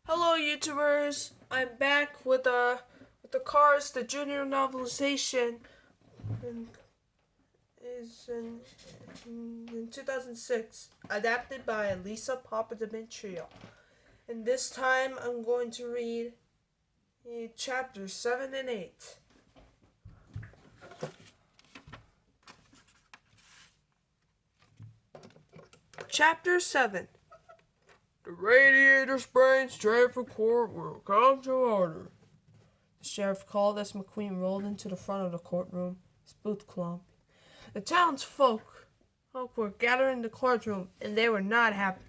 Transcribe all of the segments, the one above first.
Hello, YouTubers! I'm back with the Cars, the Junior Novelization, and is in 2006, adapted by Lisa Papadimitriou. And this time, I'm going to read chapters 7 and 8. Chapter 7. The radiator spraying straight for court will come to order. The sheriff called as McQueen rolled into the front of the courtroom, his boots clumping. The townsfolk were gathered in the courtroom, and they were not happy.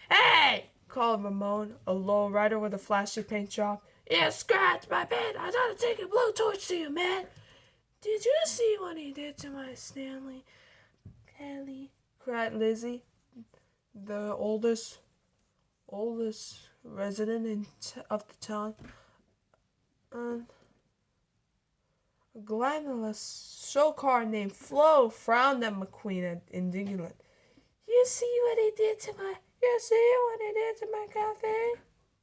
"Hey!" called Ramon, a low rider with a flashy paint job. "You scratched my pen! I thought I'd take a blue torch to you, man!" "Did you see what he did to my Stanley Kelly?" cried Lizzie, the oldest resident of the town. A glamorous show car named Flo frowned at McQueen indignantly. You see what he did to my cafe?"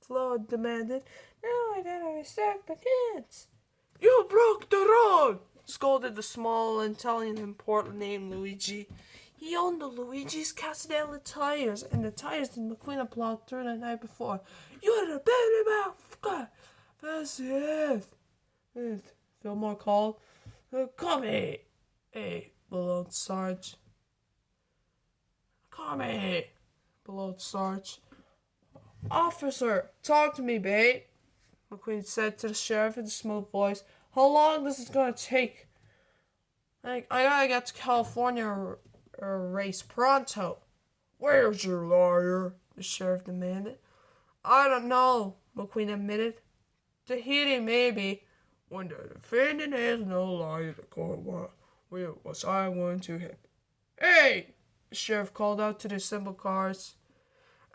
Flo demanded. "Now I gotta respect the kids." "You broke the road!" scolded the small Italian import named Luigi. He owned the Luigi's Casadella tires, and the tires that McQueen had plowed through the night before. "You're the baby motherfucker!" "That's it." Fillmore called. "Come here, hey," bellowed Sarge. "Come here," bellowed Sarge. "Officer, talk to me, babe," McQueen said to the sheriff in a smooth voice. "How long is this gonna take? I gotta get to California or race pronto." "Where's your lawyer?" the sheriff demanded. "I don't know," McQueen admitted. "Tahiti, maybe." "When the defendant has no lawyer, the court will assign one to him." "Hey!" the sheriff called out to the assembled cars.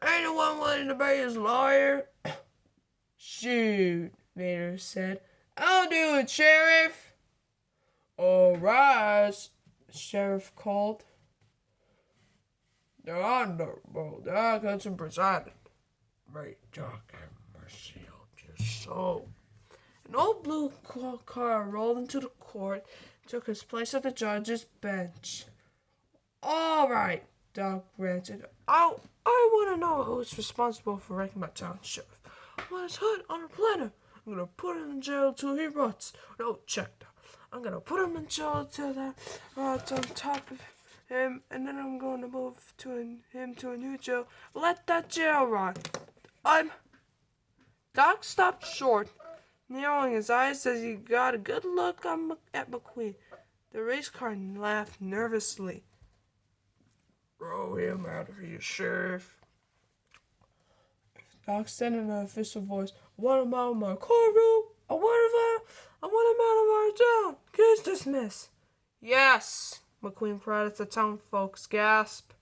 "Anyone willing to be his lawyer?" "Shoot," Mater said. "I'll do it, Sheriff." "All rise," the sheriff called. "The Honorable Dickinson presided. May God have mercy on your soul." An old blue car rolled into the court and took his place at the judge's bench. "All right," Doc ranted. I want to know who's responsible for wrecking my town, Sheriff. When it's hot on a platter, I'm going to put him in jail till he rots. No, check that. I'm going to put him in jail till that rots on top of him, and then I'm going to move him to a new jail. Let that jail rot. Doc stopped short, narrowing his eyes as he got a good look at McQueen. The race car laughed nervously. "Throw him out of here, Sheriff," Doc said in an official voice. "I want him out of my courtroom. I want him out of our town. Case dismissed." "Yes," McQueen cried as the town folks gasped.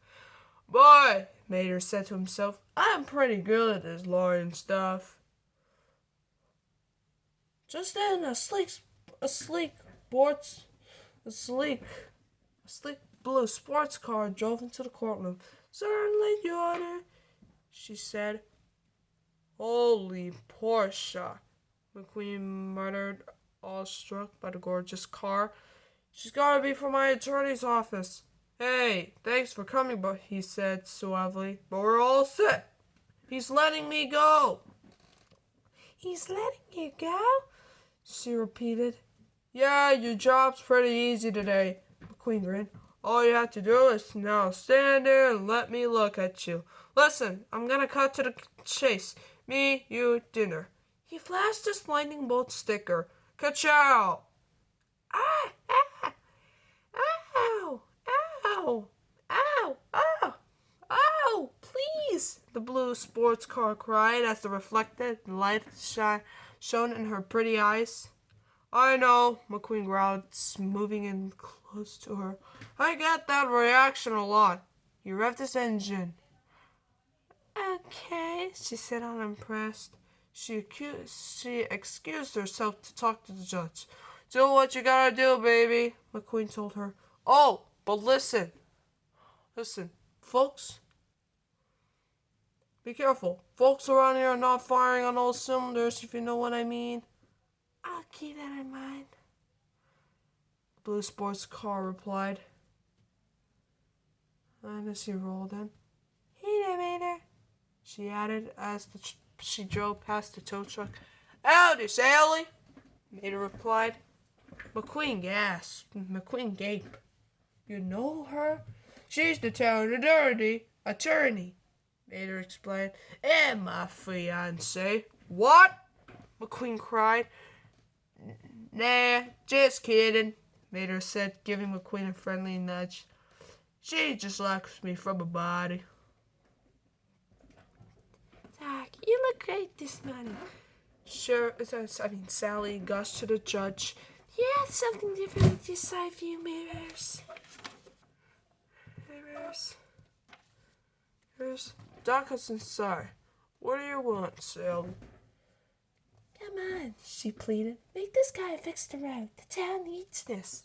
"Boy," Mater said to himself, "I'm pretty good at this lawyering stuff." Just then, a sleek blue sports car drove into the courtroom. "Certainly, Your Honor," she said. "Holy Portia," McQueen muttered, awestruck by the gorgeous car. "She's gotta be from my attorney's office." "Hey, thanks for coming," he said suavely, "but we're all set. He's letting me go." "He's letting you go?" she repeated. "Yeah, your job's pretty easy today," McQueen grinned. "All you have to do is now stand there and let me look at you. Listen, I'm gonna cut to the chase. Me, you, dinner." He flashed his lightning bolt sticker. "Ka-chow!" "Ah! Ah! Ow! Ow! Ow! Ow! Ow! Please!" the blue sports car cried as the reflected light shone in her pretty eyes. "I know," McQueen growled, moving in close to her. "I get that reaction a lot." He revved his engine. "Okay," she said, unimpressed. She excused herself to talk to the judge. "Do what you gotta do, baby," McQueen told her. "Oh, but listen, folks. Be careful. Folks around here are not firing on all cylinders, if you know what I mean. I'll keep that in mind, the blue sports car replied. And as he rolled in, "Hey there, Mater," she added as she drove past the tow truck. "Howdy, Sally," Mater replied. McQueen gasped. McQueen gaped. "You know her?" "She's the town attorney, Mater explained. "And my fiancée." "What?" McQueen cried. "Nah, just kidding," Mater said, giving McQueen a friendly nudge. "She just likes me from a body." "Doc, you look great this morning." Sally gushed to the judge. "You have something different with your side view mirrors." Doc is inside. "What do you want, Sally?" "Come on," she pleaded. "Make this guy fix the road. The town needs this."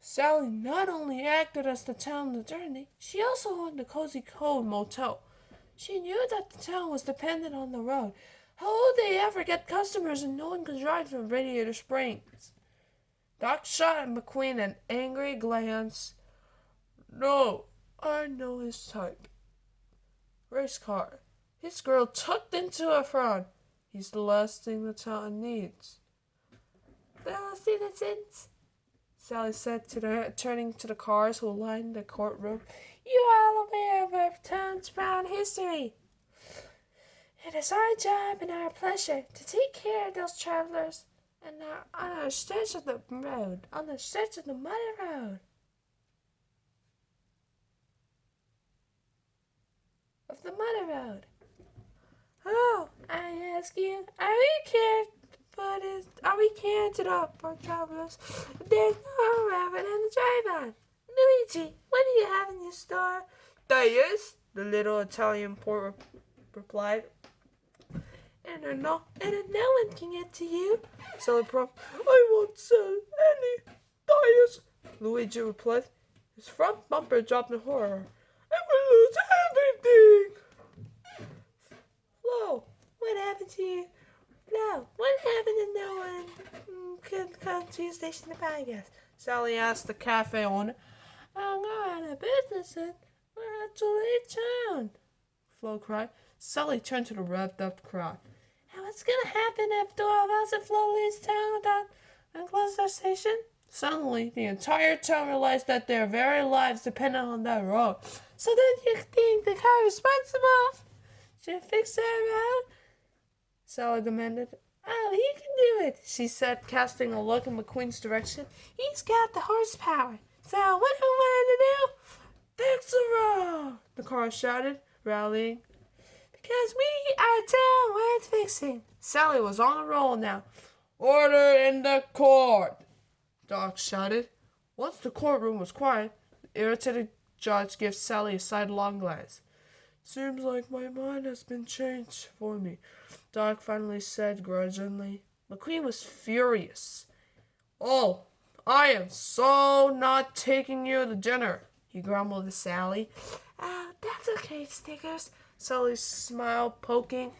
Sally not only acted as the town attorney, she also owned the Cozy Cove Motel. She knew that the town was dependent on the road. How would they ever get customers and no one could drive from Radiator Springs? Doc shot at McQueen an angry glance. "No, I know his type. Race car. His girl tucked into a frown. He's the last thing the town needs." "Well, see the sense," Sally said, turning to the cars who lined the courtroom. "You are all aware of our town's proud history. It is our job and our pleasure to take care of those travelers and on our stretch of the road, on the stretch of the muddy road. Oh, I ask you, are we caring to the travelers? There's no rabbit in the drive-on. Luigi, what do you have in your store?" "Yes," the little Italian port replied. And no one can get to you," Sally prompted. "I won't sell any tires," Luigi replied. His front bumper dropped in horror. "I will lose everything." "Flo, what happened to you?" "Flo, what happened to no one could come to your station to buy gas?" Sally asked the cafe owner. "I'm going out of business and we're actually town," Flo cried. Sally turned to the revved-up crowd. "And what's going to happen if Doravaz and Flo leaves town without and close their station?" Suddenly, the entire town realized that their very lives depended on that road. "So then you think the car responsible should fix that road?" Sally demanded. "Oh, he can do it," she said, casting a look in McQueen's direction. "He's got the horsepower. So what do we want to do?" "Fix the road!" the car shouted, rallying. "Because we are town worth fixing." Sally was on a roll now. "Order in the court!" Doc shouted. Once the courtroom was quiet, the irritated judge gave Sally a sidelong glance. "Seems like my mind has been changed for me," Doc finally said grudgingly. McQueen was furious. "Oh, I am so not taking you to dinner," he grumbled to Sally. "Oh, that's okay, Stickers," Sally's smile poking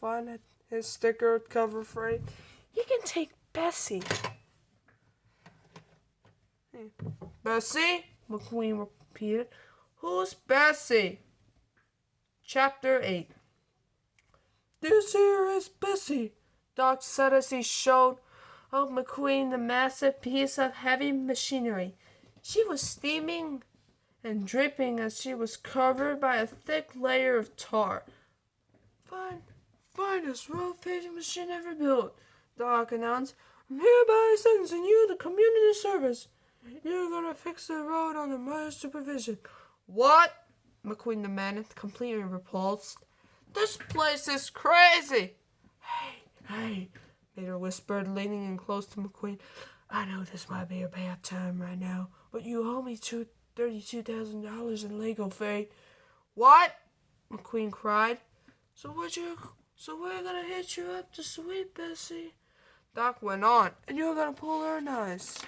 fun at his sticker cover frame. "You can take Bessie." "Bessie?" McQueen repeated. "Who's Bessie?" Chapter 8. "This here is Bessie," Doc said as he showed McQueen the massive piece of heavy machinery. She was steaming and dripping as she was covered by a thick layer of tar. Finest road-paving machine ever built," Doc announced. "I'm hereby sentencing you to community service. You're gonna fix the road under my supervision." "What?" McQueen demanded, completely repulsed. "This place is crazy." Hey, Mater whispered, leaning in close to McQueen. "I know this might be a bad time right now, but you owe me $32,000 in legal fee." "What?" McQueen cried. So we're gonna hit you up to sweet Bessie," Doc went on, "and you're gonna pull her nice."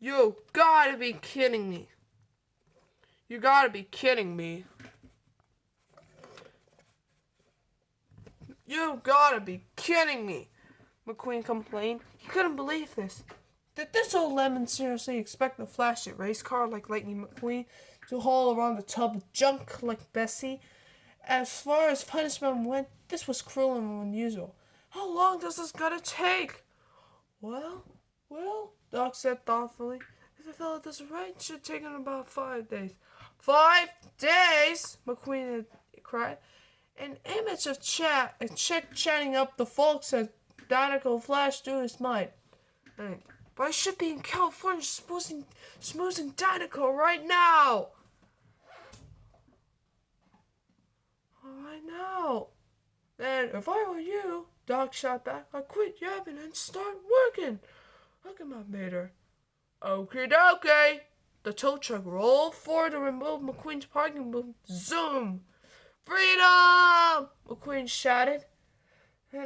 You gotta be kidding me. You gotta be kidding me. You gotta be kidding me, McQueen complained. He couldn't believe this. Did this old lemon seriously expect a flashy race car like Lightning McQueen to haul around a tub of junk like Bessie? As far as punishment went, this was cruel and unusual. How long does this gotta take? Well, Doc said thoughtfully. If I felt this right, it should take him about 5 days. 5 days? McQueen had cried. An image of a chick chatting up the folks as Dinoco flashed through his mind. But I should be in California smoozing Dinoco right now. I know. Then, if I were you, Doc shot back, I'd quit yapping and start working. Look at my meter. Okie dokie. The tow truck rolled forward to remove McQueen's parking booth. Zoom! Freedom! McQueen shouted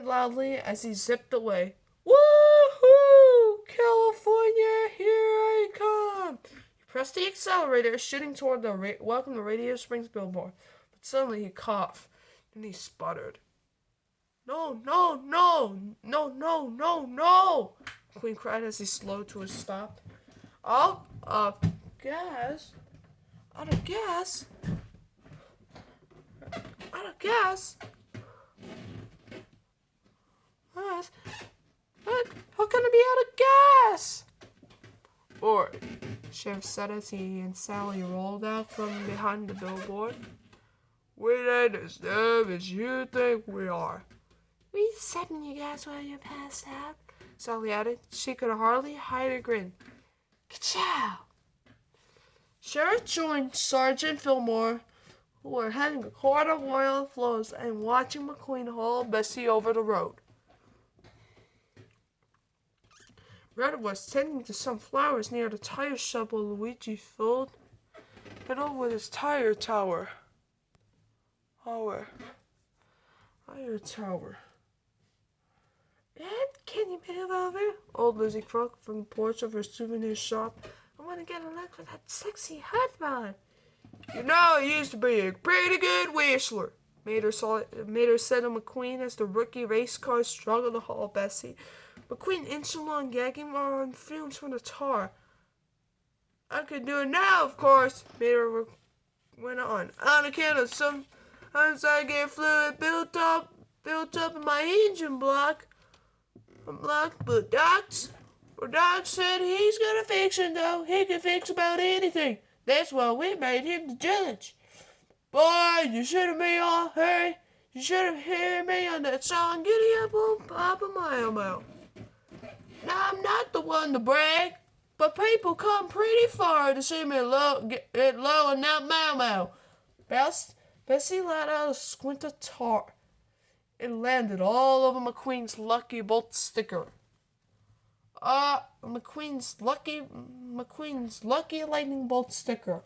loudly as he zipped away. Woohoo! California, here I come! He pressed the accelerator, shooting toward the Welcome to Radio Springs billboard. But suddenly he coughed, and he sputtered. No! McQueen cried as he slowed to a stop. Out of gas? What? How can I be out of gas? Or, Sheriff said as he and Sally rolled out from behind the billboard. We ain't as dumb as you think we are. Resetting you guys while you're passed out, Sally added. She could hardly hide a grin. Ka-chow! Sheriff joined Sergeant Fillmore, who were having a quart of oil flows and watching McQueen haul Bessie over the road. Red was tending to some flowers near the tire shop while Luigi fiddled with his tire tower. Red, can you move over? Old Lizzie croaked from the porch of her souvenir shop. I want to get a look for that sexy hot rod. You know, he used to be a pretty good whistler, Mater said to McQueen as the rookie race car struggled to haul Bessie. McQueen inched along, gagging on fumes from the tar. I could do it now, of course, Mater went on account of sometimes I get fluid built up in my engine block. But Doc said he's gonna fix it, though. He can fix about anything. That's why we made him the judge. Boy, you should have heard me on that song, Giddy Up on Papa Mile. Now, I'm not the one to brag, but people come pretty far to see me get low in that Mau. Bessie let out a squint of tar. It landed all over McQueen's lucky bolt sticker. McQueen's lucky lightning bolt sticker.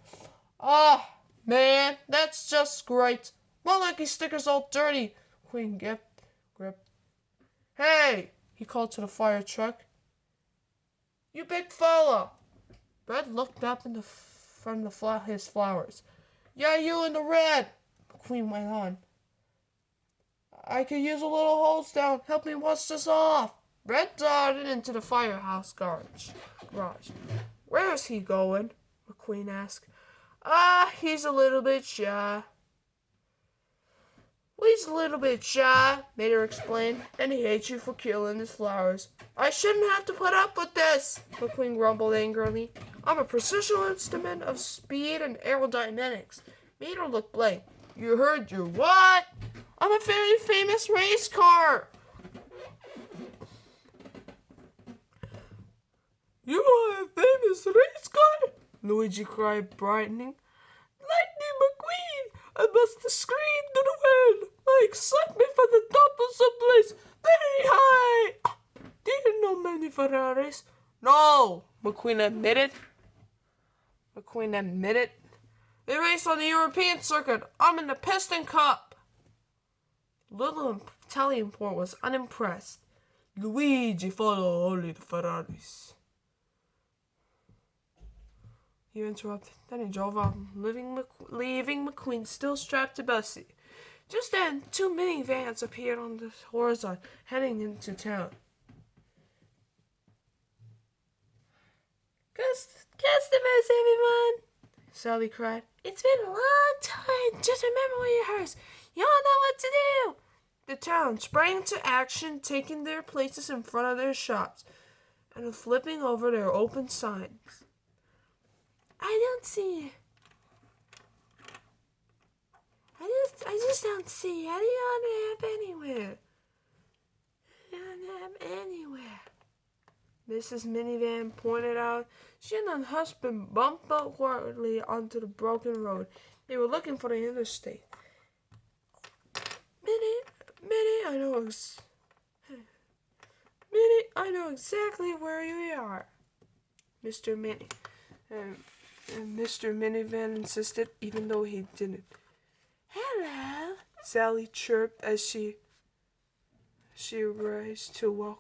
Man, that's just great. My lucky sticker's all dirty. McQueen gripped. Hey, he called to the fire truck. You big fella. Red looked up from his flowers. Yeah, you in the red, McQueen went on. I could use a little hose down. Help me wash this off. Red darted into the firehouse garage. Where is he going? McQueen asked. He's a little bit shy. He's a little bit shy, Mater explained, and he hates you for killing his flowers. I shouldn't have to put up with this, McQueen grumbled angrily. I'm a precision instrument of speed and aerodynamics. Mater looked blank. You heard you what? I'm a very famous race car. You are a famous race car? Luigi cried, brightening. Lightning McQueen! I must have screamed to the world, like suck me from the top of someplace very high. Do you know many Ferraris? No, McQueen admitted. They race on the European circuit. I'm in the Piston Cup. Little Italianport was unimpressed. Luigi followed only the Ferraris. he interrupted. Then he drove off, leaving McQueen still strapped to Bessie. Just then, two minivans appeared on the horizon, heading into town. Customers, everyone! Sally cried. It's been a long time. Just remember what you heard. You all know what to do. The town sprang into action, taking their places in front of their shops and flipping over their open signs. I just don't see. How do you have anywhere? Anywhere. Mrs. Minivan pointed out. She and her husband bumped awkwardly onto the broken road. They were looking for the interstate. Minnie, I know exactly where you are, Mr. Minnie. And Mr. Minivan insisted, even though he didn't. Hello, Sally chirped as she rose to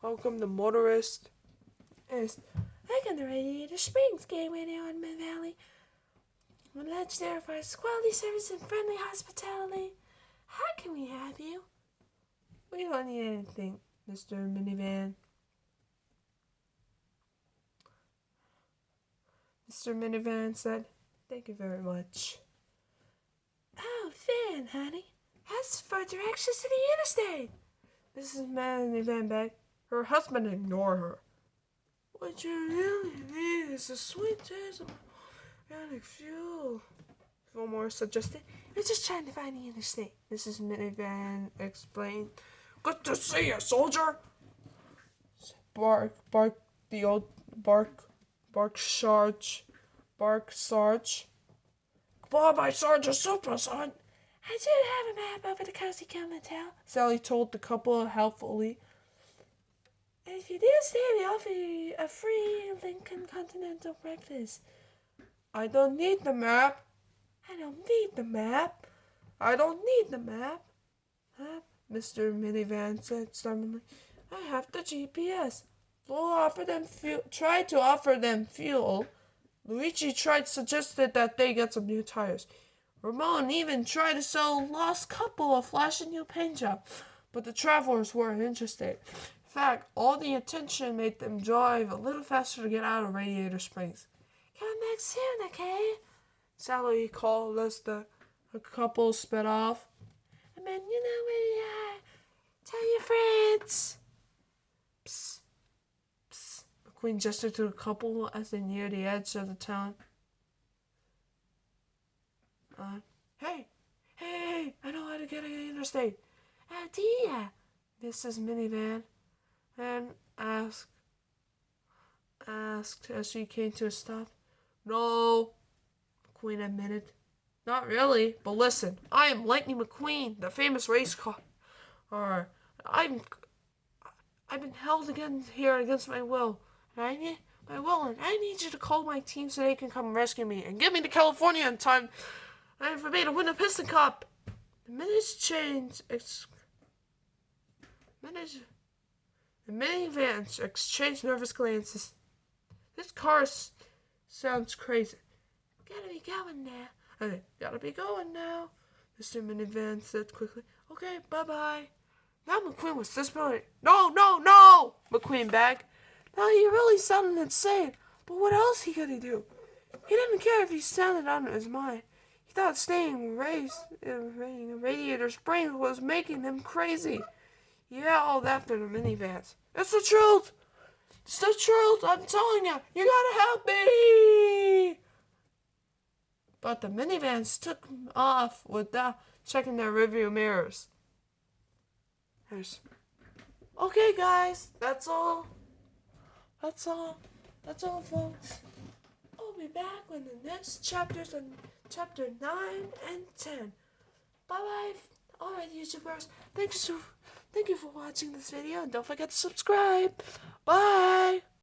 welcome the motorist. Welcome to Radiator Springs Gateway there on Mid Valley. We're lunch there for quality service and friendly hospitality. How can we help you? We don't need anything, Mr. Minivan. Mr. Minivan said, Thank you very much. Oh, Van, honey. Ask for directions to the interstate. Mrs. Minivan begged. Her husband ignored her. What you really need is a sweet taste of organic fuel, Fillmore suggested. We're just trying to find the interstate, Mrs. Minivan explained. Good to see you, soldier. Bark, Sarge. Come on, Sarge, a super son. I do have a map over the cozy Hotel, Sally told the couple helpfully. And if you do stay, we offer you a free Lincoln Continental breakfast. I don't need the map. Mr. Minivan said stubbornly. I have the GPS. Tried to offer them fuel. Luigi suggested that they get some new tires. Ramon even tried to sell a lost couple a flashy new paint job, but the travelers weren't interested. In fact, all the attention made them drive a little faster to get out of Radiator Springs. Come back soon, okay? Sally called as the couple sped off. And then you know where you are. Tell your friends. Psst. Psst. McQueen gestured to the couple as they neared the edge of the town. Hey, I know how to get to the interstate. Oh, dear, Mrs. Minivan and asked as she came to a stop. No, McQueen admitted. Not really, but listen, I am Lightning McQueen, the famous race car. I've been held here against my will. And I need you to call my team so they can come rescue me and get me to California in time for me to win a Piston Cup. The minivans exchanged nervous glances. This car sounds crazy. Gotta be going now, Mr. Minivan said quickly. Okay, bye-bye. Now McQueen was disappointed. No, McQueen begged. Now he really sounded insane, but what else could he do? He didn't care if he sounded out of his mind. He thought staying in Radiator Springs was making him crazy. He yelled after the minivans. It's the truth! It's the truth! I'm telling you! You gotta help me! But the minivans took off without checking their rearview mirrors. Okay, guys. That's all, folks. I'll be back when the next chapters on chapter 9 and 10. Bye-bye. Alright, YouTubers. Thank you for watching this video, and don't forget to subscribe. Bye!